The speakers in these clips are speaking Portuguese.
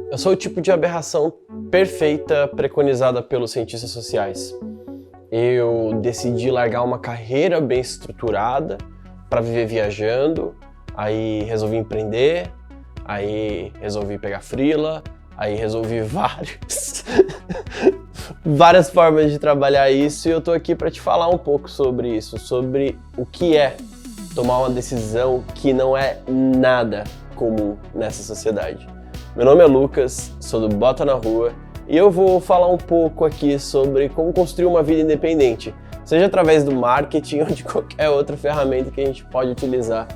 Eu sou o tipo de aberração perfeita preconizada pelos cientistas sociais. Eu decidi largar uma carreira bem estruturada para viver viajando, aí resolvi empreender, aí resolvi pegar freela, aí resolvi várias formas de trabalhar isso, e eu tô aqui para te falar um pouco sobre isso, sobre o que é tomar uma decisão que não é nada comum nessa sociedade. Meu nome é Lucas, sou do Bota na Rua e eu vou falar um pouco aqui sobre como construir uma vida independente, seja através do marketing ou de qualquer outra ferramenta que a gente pode utilizar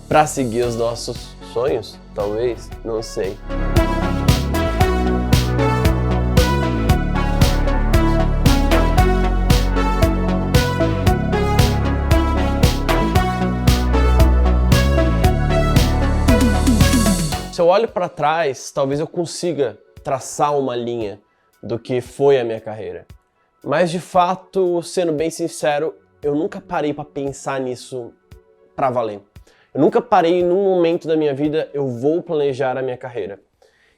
para seguir os nossos sonhos, talvez, não sei. Se eu olho para trás, talvez eu consiga traçar uma linha do que foi a minha carreira. Mas de fato, sendo bem sincero, eu nunca parei para pensar nisso para valer. Eu nunca parei num momento da minha vida, eu vou planejar a minha carreira.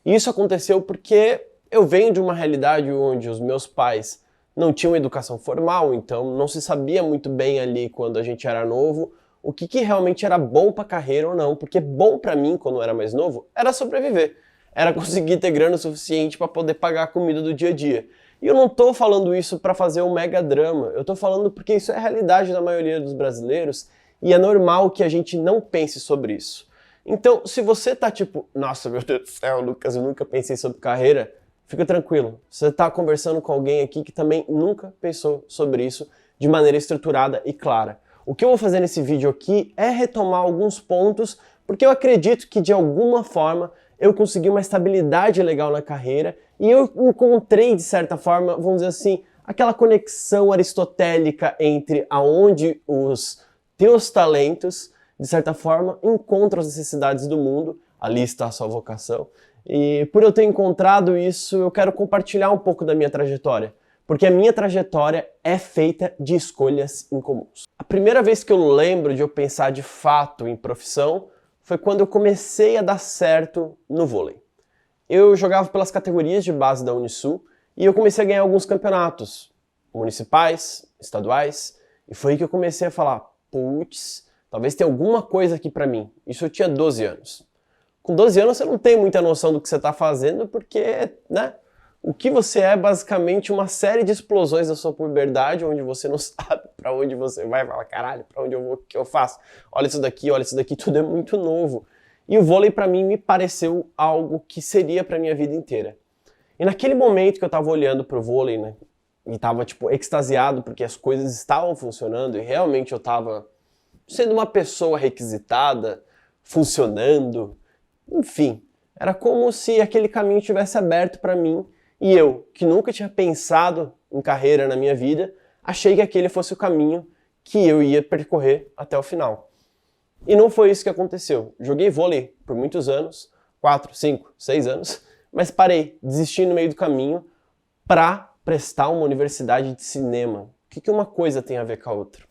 E isso aconteceu porque eu venho de uma realidade onde os meus pais não tinham educação formal, então não se sabia muito bem ali quando a gente era novo o que realmente era bom pra carreira ou não, porque bom pra mim, quando eu era mais novo, era sobreviver. Era conseguir ter grana o suficiente para poder pagar a comida do dia a dia. E eu não tô falando isso para fazer um mega drama, eu tô falando porque isso é a realidade da maioria dos brasileiros e é normal que a gente não pense sobre isso. Então, se você tá tipo, nossa, meu Deus do céu, Lucas, eu nunca pensei sobre carreira, fica tranquilo. Você tá conversando com alguém aqui que também nunca pensou sobre isso de maneira estruturada e clara. O que eu vou fazer nesse vídeo aqui é retomar alguns pontos, porque eu acredito que de alguma forma eu consegui uma estabilidade legal na carreira e eu encontrei, de certa forma, vamos dizer assim, aquela conexão aristotélica entre aonde os teus talentos, de certa forma, encontram as necessidades do mundo, ali está a sua vocação. E por eu ter encontrado isso, eu quero compartilhar um pouco da minha trajetória. Porque a minha trajetória é feita de escolhas incomuns. A primeira vez que eu lembro de eu pensar de fato em profissão foi quando eu comecei a dar certo no vôlei. Eu jogava pelas categorias de base da Unisul e eu comecei a ganhar alguns campeonatos municipais, estaduais, e foi aí que eu comecei a falar, putz, talvez tenha alguma coisa aqui pra mim. Isso eu tinha 12 anos. Com 12 anos você não tem muita noção do que você tá fazendo porque, né? O que você é basicamente uma série de explosões da sua puberdade, onde você não sabe pra onde você vai, fala, caralho, pra onde eu vou, o que eu faço? Olha isso daqui, tudo é muito novo. E o vôlei pra mim me pareceu algo que seria pra minha vida inteira. E naquele momento que eu tava olhando pro vôlei, né, e tava tipo extasiado porque as coisas estavam funcionando e realmente eu tava sendo uma pessoa requisitada, funcionando, enfim, era como se aquele caminho tivesse aberto pra mim. E eu, que nunca tinha pensado em carreira na minha vida, achei que aquele fosse o caminho que eu ia percorrer até o final. E não foi isso que aconteceu. Joguei vôlei por muitos anos, 4, 5, 6 anos, mas parei, desisti no meio do caminho para prestar uma universidade de cinema. O que uma coisa tem a ver com a outra?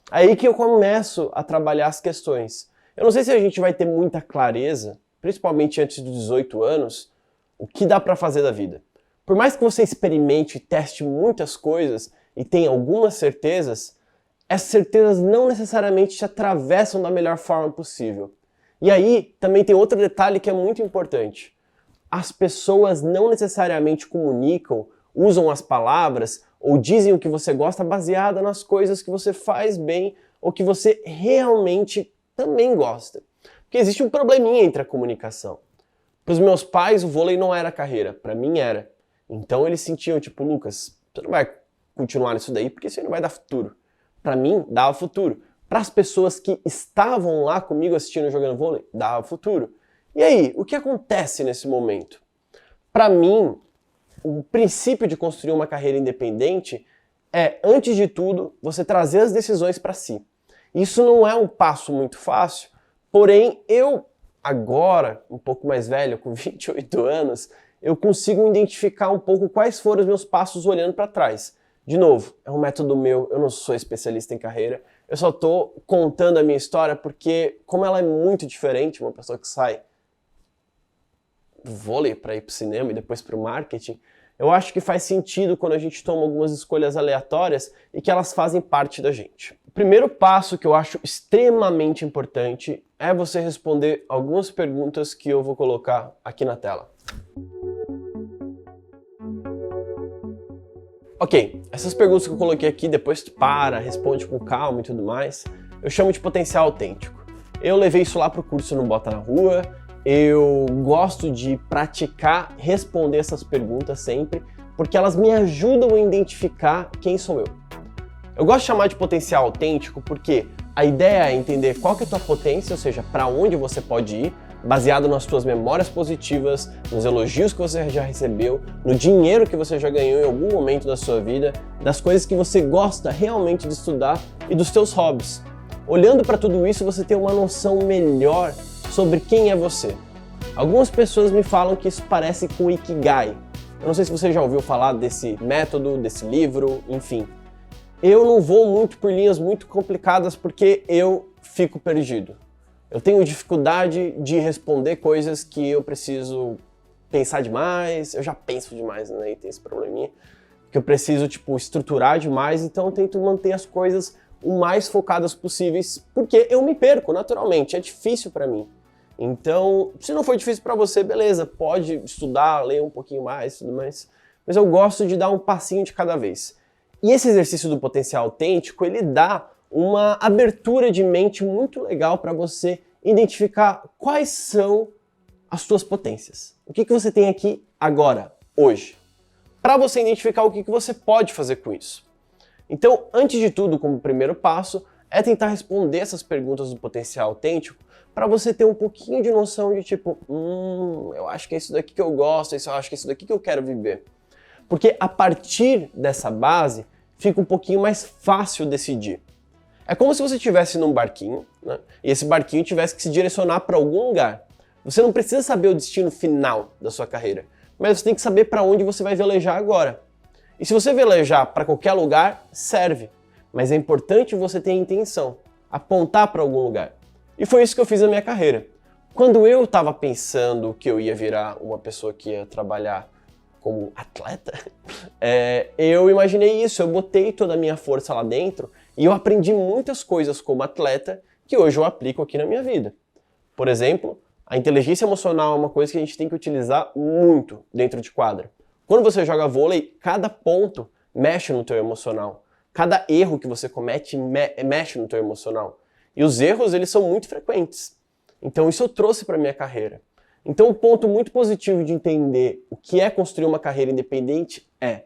Aí que eu começo a trabalhar as questões. Eu não sei se a gente vai ter muita clareza, principalmente antes dos 18 anos, o que dá para fazer da vida. Por mais que você experimente e teste muitas coisas e tenha algumas certezas, essas certezas não necessariamente te atravessam da melhor forma possível. E aí também tem outro detalhe que é muito importante. As pessoas não necessariamente comunicam, usam as palavras ou dizem o que você gosta baseada nas coisas que você faz bem ou que você realmente também gosta. Porque existe um probleminha entre a comunicação. Para os meus pais, o vôlei não era carreira, para mim era. Então eles sentiam, tipo, Lucas, você não vai continuar nisso daí porque isso aí não vai dar futuro. Para mim, dava futuro. Para as pessoas que estavam lá comigo assistindo jogando vôlei, dava futuro. E aí, o que acontece nesse momento? Para mim, o princípio de construir uma carreira independente é, antes de tudo, você trazer as decisões para si. Isso não é um passo muito fácil, porém eu, agora, um pouco mais velho, com 28 anos, eu consigo identificar um pouco quais foram os meus passos olhando para trás. De novo, é um método meu, eu não sou especialista em carreira, eu só tô contando a minha história porque, como ela é muito diferente, uma pessoa que sai vôlei para ir para o cinema e depois para o marketing, eu acho que faz sentido quando a gente toma algumas escolhas aleatórias e que elas fazem parte da gente. O primeiro passo que eu acho extremamente importante é você responder algumas perguntas que eu vou colocar aqui na tela. Ok, essas perguntas que eu coloquei aqui, depois tu para, responde com calma e tudo mais, eu chamo de potencial autêntico. Eu levei isso lá pro curso no Bota na Rua, eu gosto de praticar responder essas perguntas sempre, porque elas me ajudam a identificar quem sou eu. Eu gosto de chamar de potencial autêntico porque a ideia é entender qual que é a tua potência, ou seja, para onde você pode ir, baseado nas tuas memórias positivas, nos elogios que você já recebeu, no dinheiro que você já ganhou em algum momento da sua vida, das coisas que você gosta realmente de estudar e dos teus hobbies. Olhando para tudo isso, você tem uma noção melhor sobre quem é você. Algumas pessoas me falam que isso parece com o Ikigai. Eu não sei se você já ouviu falar desse método, desse livro, enfim. Eu não vou muito por linhas muito complicadas porque eu fico perdido. Eu tenho dificuldade de responder coisas que eu preciso pensar demais, eu já penso demais, né, e tem esse probleminha, que eu preciso, estruturar demais, então eu tento manter as coisas o mais focadas possíveis, porque eu me perco, naturalmente, é difícil para mim. Então, se não for difícil para você, beleza, pode estudar, ler um pouquinho mais, tudo mais, mas eu gosto de dar um passinho de cada vez. E esse exercício do potencial autêntico, ele dá uma abertura de mente muito legal para você identificar quais são as suas potências. O que você tem aqui agora, hoje. Para você identificar o que você pode fazer com isso. Então, antes de tudo, como primeiro passo, é tentar responder essas perguntas do potencial autêntico para você ter um pouquinho de noção de eu acho que é isso daqui que eu gosto, eu acho que é isso daqui que eu quero viver. Porque a partir dessa base, fica um pouquinho mais fácil decidir. É como se você estivesse num barquinho, né? E esse barquinho tivesse que se direcionar para algum lugar. Você não precisa saber o destino final da sua carreira, mas você tem que saber para onde você vai velejar agora. E se você velejar para qualquer lugar, serve. Mas é importante você ter a intenção, apontar para algum lugar. E foi isso que eu fiz na minha carreira. Quando eu estava pensando que eu ia virar uma pessoa que ia trabalhar como atleta, eu imaginei isso, eu botei toda a minha força lá dentro e eu aprendi muitas coisas como atleta que hoje eu aplico aqui na minha vida. Por exemplo, a inteligência emocional é uma coisa que a gente tem que utilizar muito dentro de quadra. Quando você joga vôlei, cada ponto mexe no teu emocional. Cada erro que você comete mexe no teu emocional. E os erros, eles são muito frequentes. Então isso eu trouxe para a minha carreira. Então um ponto muito positivo de entender o que é construir uma carreira independente é,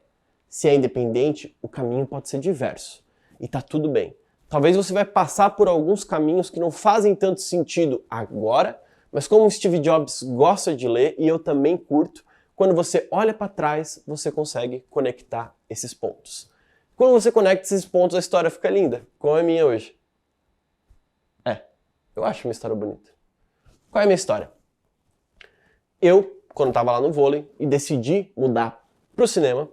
se é independente, o caminho pode ser diverso. E tá tudo bem. Talvez você vai passar por alguns caminhos que não fazem tanto sentido agora, mas como o Steve Jobs gosta de ler, e eu também curto, quando você olha para trás, você consegue conectar esses pontos. Quando você conecta esses pontos, a história fica linda, como é a minha hoje. Eu acho uma história bonita. Qual é a minha história? Eu, quando estava lá no vôlei e decidi mudar para o cinema,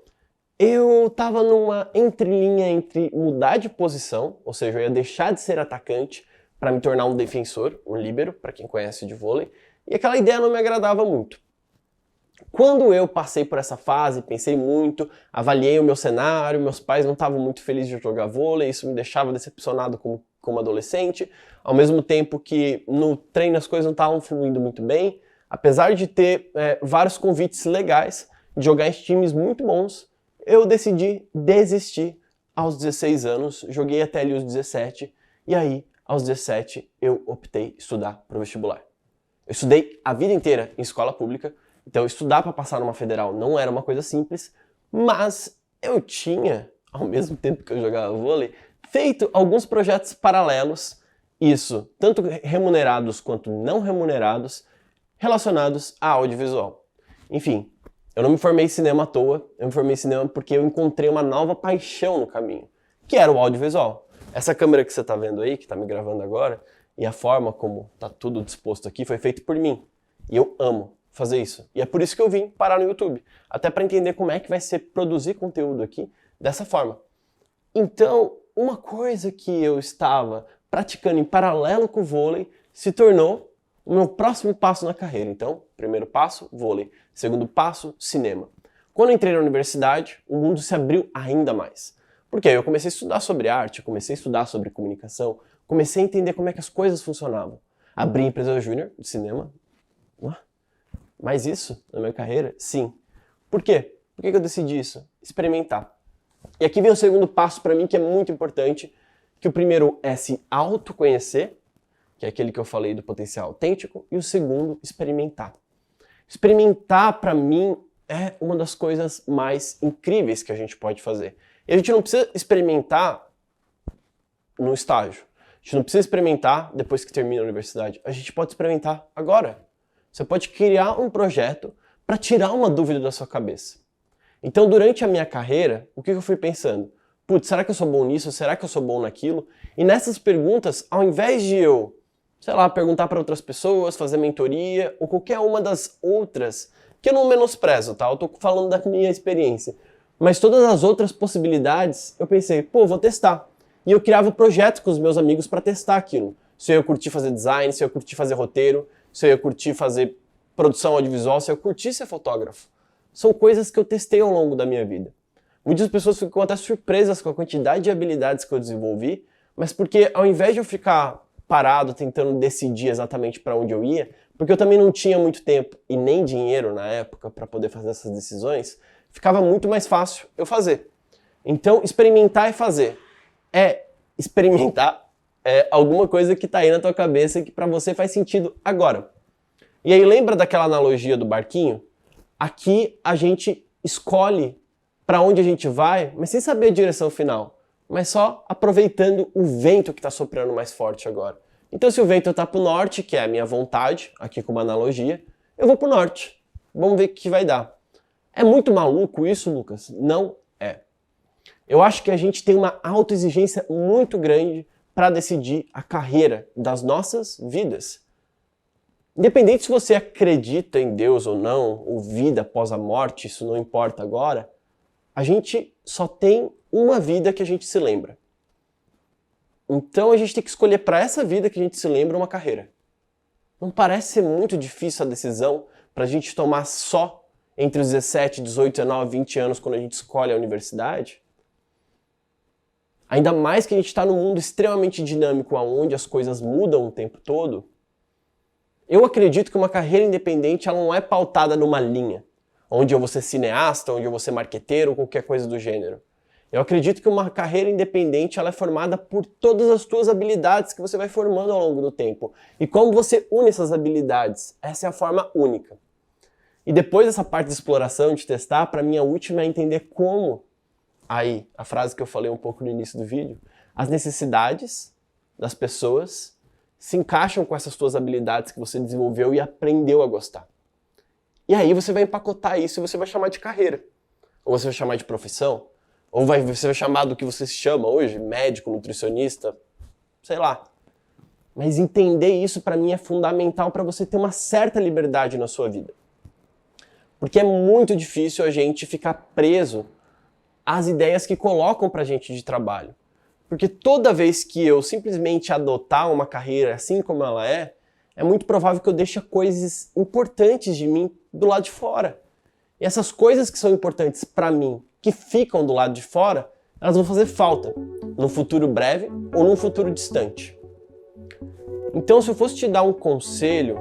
eu estava numa entrelinha entre mudar de posição, ou seja, eu ia deixar de ser atacante para me tornar um defensor, um líbero, para quem conhece de vôlei, e aquela ideia não me agradava muito. Quando eu passei por essa fase, pensei muito, avaliei o meu cenário, meus pais não estavam muito felizes de jogar vôlei, isso me deixava decepcionado como adolescente, ao mesmo tempo que no treino as coisas não estavam fluindo muito bem, apesar de ter vários convites legais, de jogar em times muito bons, eu decidi desistir aos 16 anos, joguei até ali os 17, e aí, aos 17, eu optei estudar para o vestibular. Eu estudei a vida inteira em escola pública, então estudar para passar numa federal não era uma coisa simples, mas eu tinha, ao mesmo tempo que eu jogava vôlei, feito alguns projetos paralelos, isso, tanto remunerados quanto não remunerados, relacionados a audiovisual. Enfim, eu não me formei em cinema à toa, eu me formei em cinema porque eu encontrei uma nova paixão no caminho, que era o audiovisual. Essa câmera que você está vendo aí, que está me gravando agora, e a forma como está tudo disposto aqui foi feito por mim. E eu amo fazer isso. E é por isso que eu vim parar no YouTube. Até para entender como é que vai ser produzir conteúdo aqui dessa forma. Então, uma coisa que eu estava praticando em paralelo com o vôlei se tornou o meu próximo passo na carreira. Então, primeiro passo, vôlei. Segundo passo, cinema. Quando eu entrei na universidade, o mundo se abriu ainda mais. Porque aí eu comecei a estudar sobre arte, eu comecei a estudar sobre comunicação, comecei a entender como é que as coisas funcionavam. Abri a empresa júnior de cinema. Mas isso na minha carreira? Sim. Por quê? Por que eu decidi isso? Experimentar. E aqui vem o segundo passo para mim que é muito importante, que o primeiro é se autoconhecer, que é aquele que eu falei do potencial autêntico, e o segundo, experimentar. Experimentar, para mim, é uma das coisas mais incríveis que a gente pode fazer. E a gente não precisa experimentar no estágio. A gente não precisa experimentar depois que termina a universidade. A gente pode experimentar agora. Você pode criar um projeto para tirar uma dúvida da sua cabeça. Então, durante a minha carreira, o que eu fui pensando? Putz, será que eu sou bom nisso? Será que eu sou bom naquilo? E nessas perguntas, ao invés de eu, perguntar para outras pessoas, fazer mentoria, ou qualquer uma das outras, que eu não menosprezo, tá? Eu tô falando da minha experiência. Mas todas as outras possibilidades, eu pensei, vou testar. E eu criava projetos com os meus amigos para testar aquilo. Se eu ia curtir fazer design, se eu ia curtir fazer roteiro, se eu ia curtir fazer produção audiovisual, se eu curtir ser fotógrafo. São coisas que eu testei ao longo da minha vida. Muitas pessoas ficam até surpresas com a quantidade de habilidades que eu desenvolvi, mas porque ao invés de eu ficar parado tentando decidir exatamente para onde eu ia, porque eu também não tinha muito tempo e nem dinheiro na época para poder fazer essas decisões, ficava muito mais fácil eu fazer. Então, experimentar e fazer. Experimentar alguma coisa que está aí na tua cabeça e que para você faz sentido agora. E aí lembra daquela analogia do barquinho? Aqui a gente escolhe para onde a gente vai, mas sem saber a direção final, mas só aproveitando o vento que está soprando mais forte agora. Então se o vento está para o norte, que é a minha vontade, aqui com uma analogia, eu vou para o norte. Vamos ver o que vai dar. É muito maluco isso, Lucas? Não é. Eu acho que a gente tem uma autoexigência muito grande para decidir a carreira das nossas vidas. Independente se você acredita em Deus ou não, ou vida após a morte, isso não importa agora, a gente só tem uma vida que a gente se lembra. Então a gente tem que escolher para essa vida que a gente se lembra uma carreira. Não parece ser muito difícil a decisão para a gente tomar só entre os 17, 18, 19, 20 anos quando a gente escolhe a universidade? Ainda mais que a gente está num mundo extremamente dinâmico, onde as coisas mudam o tempo todo. Eu acredito que uma carreira independente ela não é pautada numa linha, onde eu vou ser cineasta, onde eu vou ser marqueteiro ou qualquer coisa do gênero. Eu acredito que uma carreira independente ela é formada por todas as tuas habilidades que você vai formando ao longo do tempo. E como você une essas habilidades, essa é a forma única. E depois dessa parte de exploração, de testar, para mim a última é entender como, aí, a frase que eu falei um pouco no início do vídeo, as necessidades das pessoas se encaixam com essas tuas habilidades que você desenvolveu e aprendeu a gostar. E aí você vai empacotar isso e você vai chamar de carreira. Ou você vai chamar de profissão. Ou você vai chamar do que você se chama hoje, médico, nutricionista, sei lá. Mas entender isso para mim é fundamental para você ter uma certa liberdade na sua vida. Porque é muito difícil a gente ficar preso às ideias que colocam pra gente de trabalho. Porque toda vez que eu simplesmente adotar uma carreira assim como ela é muito provável que eu deixe coisas importantes de mim do lado de fora. E essas coisas que são importantes para mim, que ficam do lado de fora, elas vão fazer falta no futuro breve ou num futuro distante. Então, se eu fosse te dar um conselho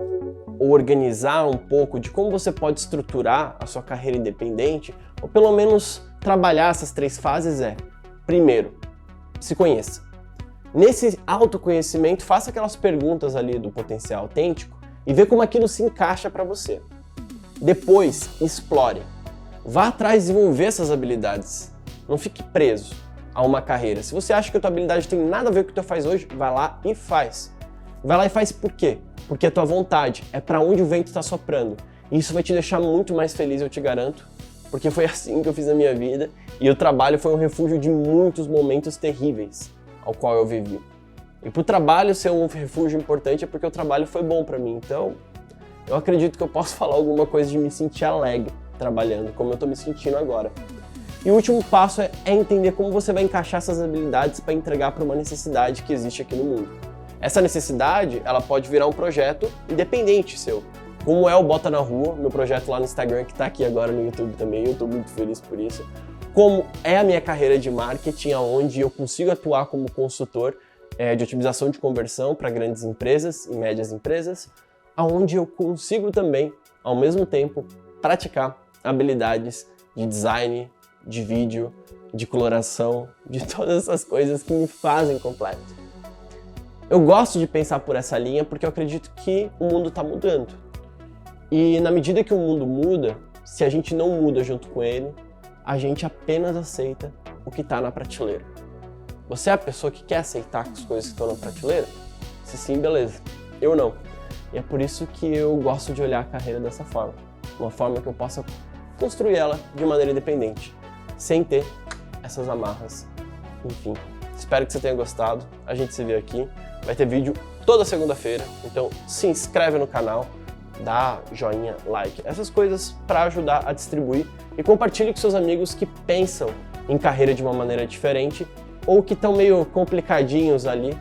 ou organizar um pouco de como você pode estruturar a sua carreira independente, ou pelo menos trabalhar essas 3 fases primeiro, se conheça. Nesse autoconhecimento, faça aquelas perguntas ali do potencial autêntico e vê como aquilo se encaixa para você. Depois, explore. Vá atrás de desenvolver essas habilidades. Não fique preso a uma carreira. Se você acha que a tua habilidade tem nada a ver com o que tu faz hoje, vai lá e faz. Vai lá e faz por quê? Porque a tua vontade é para onde o vento está soprando. E isso vai te deixar muito mais feliz, eu te garanto. Porque foi assim que eu fiz a minha vida. E o trabalho foi um refúgio de muitos momentos terríveis ao qual eu vivi. E pro trabalho ser um refúgio importante é porque o trabalho foi bom para mim. Então, eu acredito que eu posso falar alguma coisa de me sentir alegre trabalhando, como eu tô me sentindo agora. E o último passo é entender como você vai encaixar essas habilidades para entregar para uma necessidade que existe aqui no mundo. Essa necessidade, ela pode virar um projeto independente seu, como é o Bota na Rua, meu projeto lá no Instagram, que está aqui agora no YouTube também, eu estou muito feliz por isso. Como é a minha carreira de marketing, onde eu consigo atuar como consultor de otimização de conversão para grandes empresas e médias empresas, onde eu consigo também, ao mesmo tempo, praticar habilidades de design, de vídeo, de coloração, de todas essas coisas que me fazem completo. Eu gosto de pensar por essa linha porque eu acredito que o mundo está mudando. E na medida que o mundo muda, se a gente não muda junto com ele, a gente apenas aceita o que está na prateleira. Você é a pessoa que quer aceitar as coisas que estão na prateleira? Se sim, beleza. Eu não. E é por isso que eu gosto de olhar a carreira dessa forma. Uma forma que eu possa construir ela de maneira independente, sem ter essas amarras. Enfim, espero que você tenha gostado. A gente se vê aqui. Vai ter vídeo toda segunda-feira, então se inscreve no canal, dá joinha, like, essas coisas para ajudar a distribuir e compartilhe com seus amigos que pensam em carreira de uma maneira diferente ou que estão meio complicadinhos ali.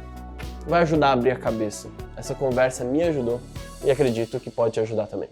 Vai ajudar a abrir a cabeça. Essa conversa me ajudou e acredito que pode te ajudar também.